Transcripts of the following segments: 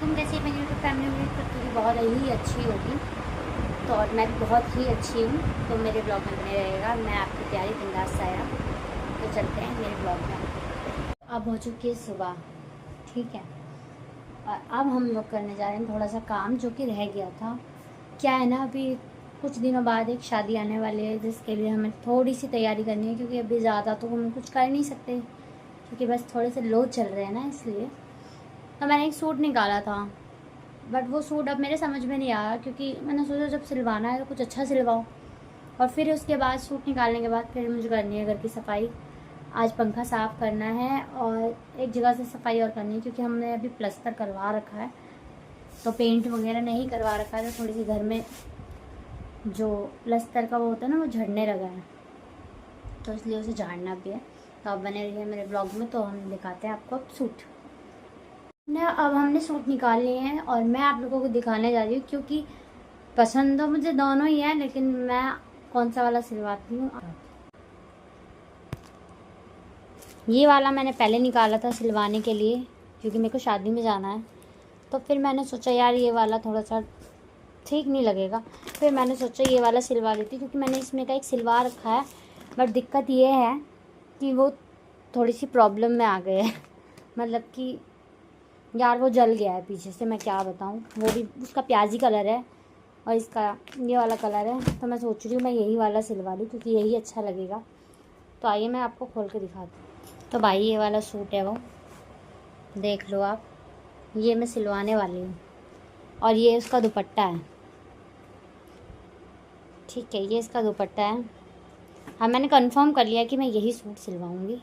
वालेकुम। कैसी है मेरी यूट्यूब फैमिली? उम्मीद करती हूँ बहुत ही अच्छी होगी। तो और मैं भी बहुत ही अच्छी हूँ। तो मेरे ब्लॉग में बने रहेगा। मैं आपकी प्यारी बिंदास साया। तो चलते हैं मेरे ब्लॉग में। अब हो चुकी है सुबह, ठीक है। और अब हम लोग करने जा रहे हैं थोड़ा सा काम जो कि रह गया था। क्या है ना, अभी कुछ दिनों बाद एक शादी आने वाली है जिसके लिए हमें थोड़ी सी तैयारी करनी है, क्योंकि अभी ज़्यादा तो हम कुछ कर नहीं सकते, क्योंकि बस थोड़े से लो चल रहे हैं ना, इसलिए। तो मैंने एक सूट निकाला था, बट वो सूट अब मेरे समझ में नहीं आ रहा, क्योंकि मैंने सोचा जब सिलवाना है तो कुछ अच्छा सिलवाओ। और फिर उसके बाद सूट निकालने के बाद फिर मुझे करनी है घर की सफाई। आज पंखा साफ़ करना है और एक जगह से सफाई और करनी है, क्योंकि हमने अभी प्लस्तर करवा रखा है, तो पेंट वगैरह नहीं करवा रखा है। तो थोड़ी सी घर में जो प्लस्तर का वो होता है ना, वो झड़ने लगा है, तो इसलिए उसे झाड़ना भी है। तो अब बने रहिए मेरे ब्लॉग में। तो हम दिखाते हैं आपको अब सूट ना। अब हमने सूट निकाल लिए हैं और मैं आप लोगों को दिखाने जा रही हूँ, क्योंकि पसंद तो मुझे दोनों ही है, लेकिन मैं कौन सा वाला सिलवाती हूँ। ये वाला मैंने पहले निकाला था सिलवाने के लिए, क्योंकि मेरे को शादी में जाना है। तो फिर मैंने सोचा यार ये वाला थोड़ा सा ठीक नहीं लगेगा, फिर मैंने सोचा ये वाला सिलवा लेती, क्योंकि मैंने इसमें का एक सिलवा रखा है। बट दिक्कत ये है कि वो थोड़ी सी प्रॉब्लम में आ गए है। मतलब कि यार वो जल गया है पीछे से, मैं क्या बताऊँ। वो भी उसका प्याजी कलर है और इसका ये वाला कलर है। तो मैं सोच रही हूँ मैं यही वाला सिलवा लूँ, क्योंकि यही अच्छा लगेगा। तो आइए मैं आपको खोल के दिखाती हूँ। तो भाई ये वाला सूट है, वो देख लो आप। ये मैं सिलवाने वाली हूँ और ये उसका दुपट्टा है, ठीक है। ये इसका दुपट्टा है। हाँ, मैंने कंफर्म कर लिया कि मैं यही सूट सिलवाऊँगी।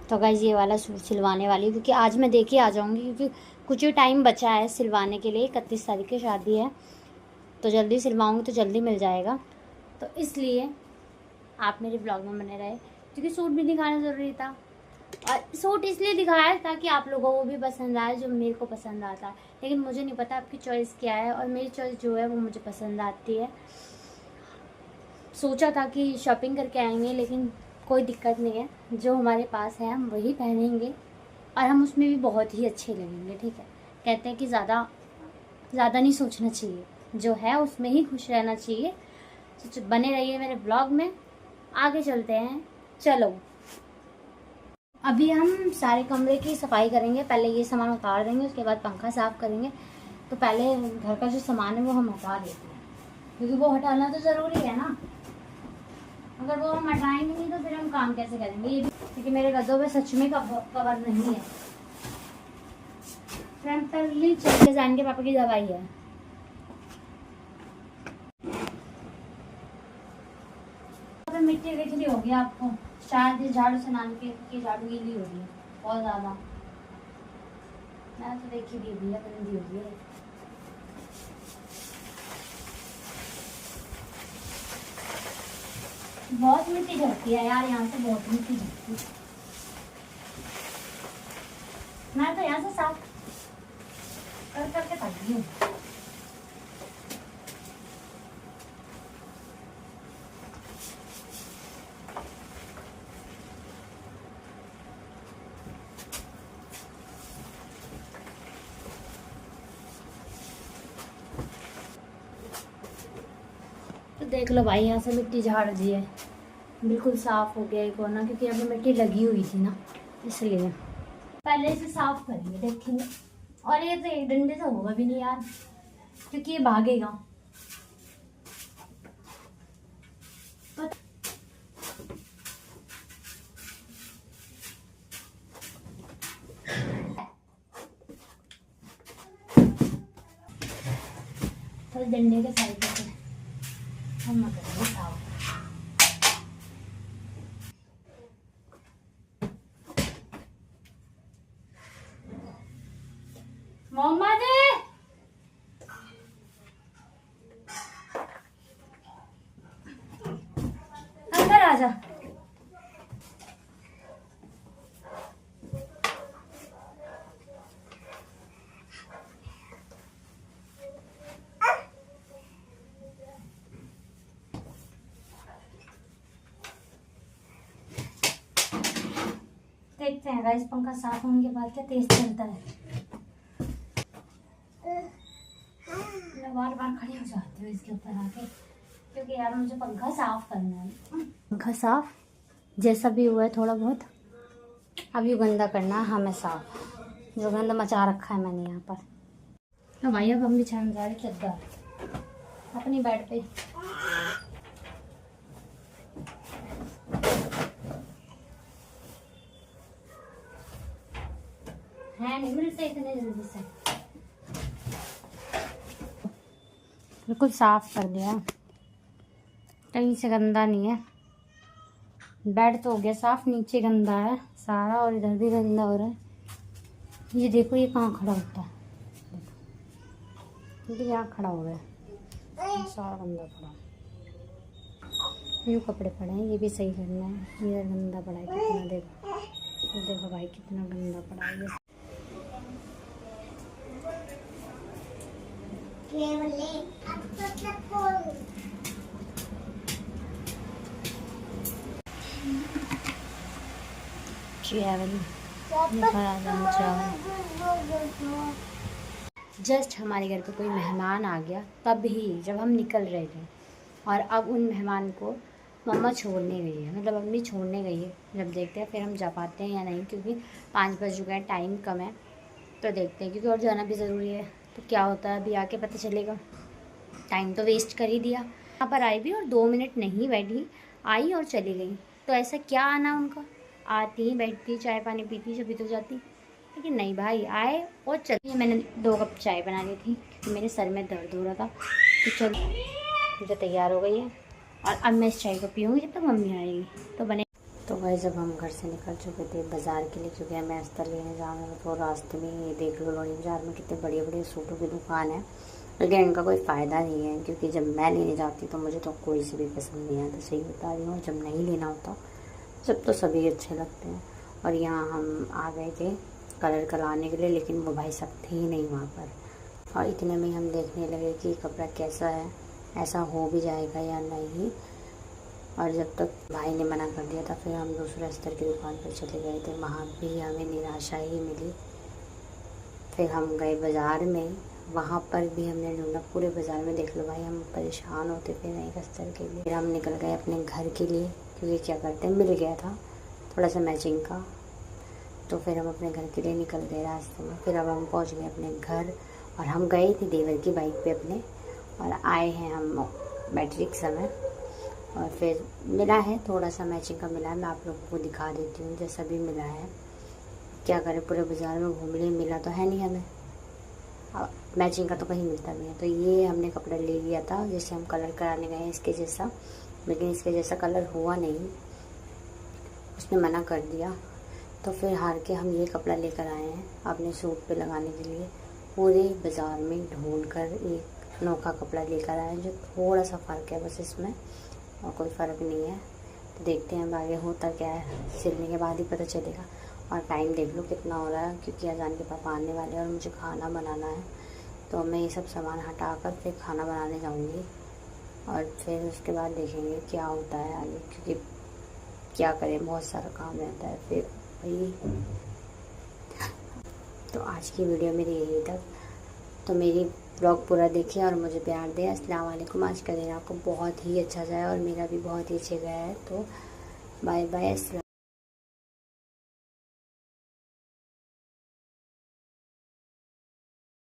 तो गाइस ये वाला सूट सिलवाने वाली हूँ, क्योंकि आज मैं देके आ जाऊँगी, क्योंकि कुछ ही टाइम बचा है सिलवाने के लिए। 31 तारीख की शादी है, तो जल्दी सिलवाऊँगी तो जल्दी मिल जाएगा। तो इसलिए आप मेरे ब्लॉग में बने रहे, क्योंकि सूट भी दिखाना ज़रूरी था। और सूट इसलिए दिखाया ताकि आप लोगों को भी पसंद आए जो मेरे को पसंद आता है। लेकिन मुझे नहीं पता आपकी चॉइस क्या है, और मेरी चॉइस जो है वो मुझे पसंद आती है। सोचा था कि शॉपिंग करके आएंगे, लेकिन कोई दिक्कत नहीं है, जो हमारे पास है हम वही पहनेंगे और हम उसमें भी बहुत ही अच्छे लगेंगे, ठीक है। कहते हैं कि ज़्यादा नहीं सोचना चाहिए, जो है उसमें ही खुश रहना चाहिए। तो बने रहिए मेरे ब्लॉग में, आगे चलते हैं। चलो अभी हम सारे कमरे की सफाई करेंगे। पहले ये सामान उतार देंगे, उसके बाद पंखा साफ़ करेंगे। तो पहले घर का जो सामान है वो हम हटा देते हैं, क्योंकि वो हटाना तो ज़रूरी है ना। अगर वो हम हटाएंगे नहीं तो फिर हम काम कैसे करेंगे। ये भी क्योंकि मेरे गद्दों पे सच में कवर नहीं है। फ्रंटली चलते जान के पापा की दवाई है। तो मिट्टी गीली हो गया आपको, शायद झाड़ू से नान के झाड़ू गीली हो रही है बहुत ज़्यादा। मैं तो देखी गंदी हो गई है। बहुत मिट्टी झड़ती है यार, यहाँ से बहुत मिट्टी झड़ती है। मैं तो यहाँ से साफ करके थक गई हूँ। तो देख लो भाई, यहाँ से मिट्टी झाड़ दी है, बिल्कुल साफ हो गया एक कोना, क्योंकि अभी मिट्टी लगी हुई थी ना, इसलिए पहले इसे साफ करेंगे, देखेंगे। और ये तो एक डंडे से होगा भी नहीं यार, क्योंकि ये भागेगा। तो डंडे के साइड से हम करेंगे साफ। मोहम्मद अंदर आ जा। देखते हैं गाइस, पंखा साफ होने के बाद क्या तेज चलता है। मैं बार बार खड़ी हो जाती हूँ इसके ऊपर आके, क्योंकि यार मुझे पंखा साफ करना है। पंखा साफ जैसा भी हुआ है थोड़ा बहुत, अब ये गंदा करना है हमें साफ, जो गंदा मचा रखा है मैंने यहाँ पर। तो भाई अब हम बिछाने जा रहे चद्दर अपनी बेड पे। है नहीं मिलते इतने जल्दी से, बिल्कुल साफ कर दिया, कहीं से गंदा नहीं है। बेड तो हो गया साफ, नीचे गंदा है सारा और इधर भी गंदा हो रहा है। ये देखो ये कहाँ खड़ा होता है, देखो यहाँ खड़ा हो गया, सारा गंदा पड़ा। ये कपड़े पड़े हैं, ये भी सही करना है। ये गंदा पड़ा है कितना, देखो देखो भाई कितना गंदा पड़ा है ये। जस्ट हमारे घर पे कोई मेहमान आ गया तब ही, जब हम निकल रहे थे, और अब उन मेहमान को मम्मा छोड़ने गई है, मतलब अम्मी छोड़ने गई है। जब देखते हैं फिर हम जा पाते हैं या नहीं, क्योंकि 5 बज चुका है, टाइम कम है, तो देखते हैं, क्योंकि और जाना भी ज़रूरी है। तो क्या होता है अभी आके पता चलेगा, टाइम तो वेस्ट कर ही दिया। यहाँ पर आई भी और 2 मिनट नहीं बैठी, आई और चली गई। तो ऐसा क्या आना उनका, आती बैठती चाय पानी पीती जब भी तो जाती, लेकिन नहीं भाई आए और चली। मैंने 2 कप चाय बना ली थी क्योंकि मेरे सर में दर्द हो रहा था। तो चल मुझे तैयार हो गई है और अब मैं इस चाय को पीऊँगी जब तक मम्मी आएगी तो बने। तो भाई जब हम घर से निकल चुके थे बाज़ार के लिए, क्योंकि हमें अस्तर लेने जाना था, तो रास्ते में ये देख लो लोनी बाज़ार में कितने बड़े बड़े सूटों की दुकान है, लेकिन इनका कोई फ़ायदा नहीं है, क्योंकि जब मैं लेने जाती तो मुझे तो कोई से भी पसंद नहीं आता, सही बता रही हूँ। जब नहीं लेना होता जब तो सभी अच्छे लगते हैं। और यहाँ हम आ गए थे कलर कराने के लिए, लेकिन वो भाई सब थे ही नहीं वहाँ पर। और इतने में हम देखने लगे कि कपड़ा कैसा है, ऐसा हो भी जाएगा या नहीं। और जब तक भाई ने मना कर दिया था, फिर हम दूसरे अस्तर की दुकान पर चले गए थे, वहाँ भी हमें निराशा ही मिली। फिर हम गए बाज़ार में, वहाँ पर भी हमने ढूंढा, पूरे बाज़ार में देख लो भाई, हम परेशान होते थे नए अस्तर के लिए। फिर हम निकल गए अपने घर के लिए, क्योंकि क्या करते हैं मिल गया था थोड़ा सा मैचिंग का, तो फिर हम अपने घर के लिए निकल गए रास्ते में। फिर अब हम पहुँच गए अपने घर, और हम गए थे देवर की बाइक पे अपने, और आए हैं हम मैट्रिक समय। और फिर मिला है थोड़ा सा मैचिंग का मिला है, मैं आप लोगों को दिखा देती हूँ जैसा भी मिला है। क्या करें, पूरे बाज़ार में घूम लिए, मिला तो है नहीं हमें, मैचिंग का तो कहीं मिलता नहीं है। तो ये हमने कपड़ा ले लिया था जैसे हम कलर कराने गए हैं इसके जैसा, लेकिन इसके जैसा कलर हुआ नहीं, उसने मना कर दिया। तो फिर हार के हम ये कपड़ा लेकर आए हैं अपने सूट पे लगाने के लिए। पूरे बाज़ार में ढूंढ कर एक अनोखा कपड़ा लेकर आए हैं, जो थोड़ा सा फ़र्क है बस इसमें, और कोई फ़र्क नहीं है। तो देखते हैं आगे होता क्या है, सिलने के बाद ही पता चलेगा। और टाइम देख लो कितना हो रहा है, क्योंकि अजान के पापा आने वाले हैं और मुझे खाना बनाना है। तो मैं ये सब सामान हटा कर फिर खाना बनाने जाऊंगी, और फिर उसके बाद देखेंगे क्या होता है आगे, क्योंकि क्या करें बहुत सारा काम रहता है फिर भाई। तो आज की वीडियो मेरी यही तक, तो मेरी ब्लॉग पूरा देखें और मुझे प्यार दें। अस्सलाम वालेकुम। आज का दिन आपको बहुत ही अच्छा जाए और मेरा भी बहुत ही अच्छा गया है। तो बाय बाय।